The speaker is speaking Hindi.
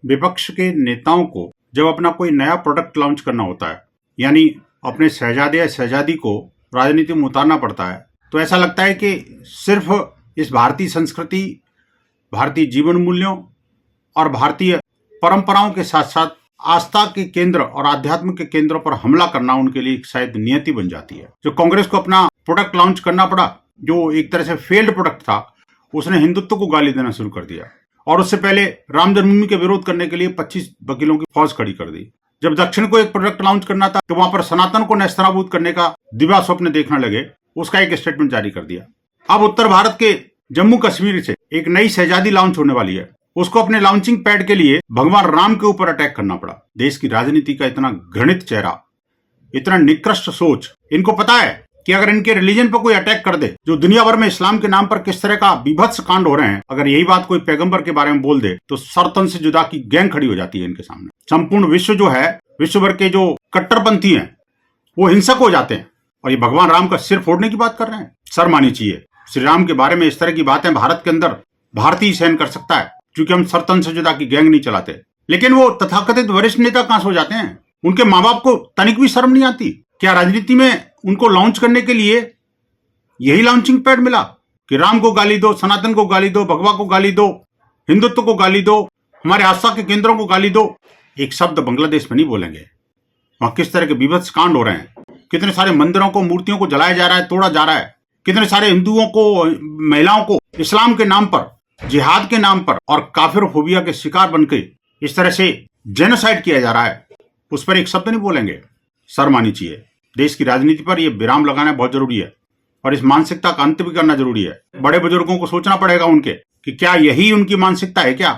विपक्ष के नेताओं को जब अपना कोई नया प्रोडक्ट लॉन्च करना होता है, यानी अपने शहजादे या शहजादी को राजनीति में उतारना पड़ता है, तो ऐसा लगता है कि सिर्फ इस भारतीय संस्कृति, भारतीय जीवन मूल्यों और भारतीय परंपराओं के साथ साथ आस्था के केंद्र और आध्यात्म के केंद्रों पर हमला करना उनके लिए शायद नियति बन जाती है। जो कांग्रेस को अपना प्रोडक्ट लॉन्च करना पड़ा, जो एक तरह से फेल्ड प्रोडक्ट था, उसने हिंदुत्व को गाली देना शुरू कर दिया और उससे पहले राम जन्मभूमि के विरोध करने के लिए 25 वकीलों की फौज खड़ी कर दी। जब दक्षिण को एक प्रोडक्ट लॉन्च करना था तो वहां पर सनातन को नेस्तनाबूद करने का दिव्या स्वप्न देखने लगे, उसका एक स्टेटमेंट जारी कर दिया। अब उत्तर भारत के जम्मू कश्मीर से एक नई शहजादी लॉन्च होने वाली है, उसको अपने लॉन्चिंग पैड के लिए भगवान राम के ऊपर अटैक करना पड़ा। देश की राजनीति का इतना घृणित चेहरा, इतना निकृष्ट सोच। इनको पता है कि अगर इनके रिलीजन पर कोई अटैक कर दे, जो दुनिया भर में इस्लाम के नाम पर किस तरह का बीभत्स कांड हो रहे हैं, अगर यही बात कोई पैगंबर के बारे में बोल दे तो सरतन से जुदा की गैंग खड़ी हो जाती है इनके सामने। संपूर्ण विश्व जो है, विश्व भर के जो कट्टरपंथी हैं, वो हिंसक हो जाते हैं और ये भगवान राम का सिर फोड़ने की बात कर रहे हैं। शर्म आनी चाहिए। श्री राम के बारे में इस तरह की बातें भारत के अंदर भारतीय सहन कर सकता है, क्योंकि हम सरतन से जुदा की गैंग नहीं चलाते। लेकिन वो तथाकथित वरिष्ठ नेता कहां सो जाते हैं? उनके माँ बाप को तनिक भी शर्म नहीं आती? क्या राजनीति में उनको लॉन्च करने के लिए यही लॉन्चिंग पैड मिला कि राम को गाली दो, सनातन को गाली दो, भगवा को गाली दो, हिंदुत्व को गाली दो, हमारे आस्था के केंद्रों को गाली दो? एक शब्द बांग्लादेश में नहीं बोलेंगे। वहां किस तरह के बीभत्स कांड हो रहे हैं, कितने सारे मंदिरों को, मूर्तियों को जलाया जा रहा है, तोड़ा जा रहा है, कितने सारे हिंदुओं को, महिलाओं को इस्लाम के नाम पर, जिहाद के नाम पर और काफिर फोबिया के शिकार बनके इस तरह से जेनोसाइड किया जा रहा है, उस पर एक शब्द नहीं बोलेंगे। शर्म आनी चाहिए। देश की राजनीति पर यह विराम लगाना बहुत जरूरी है और इस मानसिकता का अंत भी करना जरूरी है। बड़े बुजुर्गों को सोचना पड़ेगा उनके कि क्या यही उनकी मानसिकता है क्या?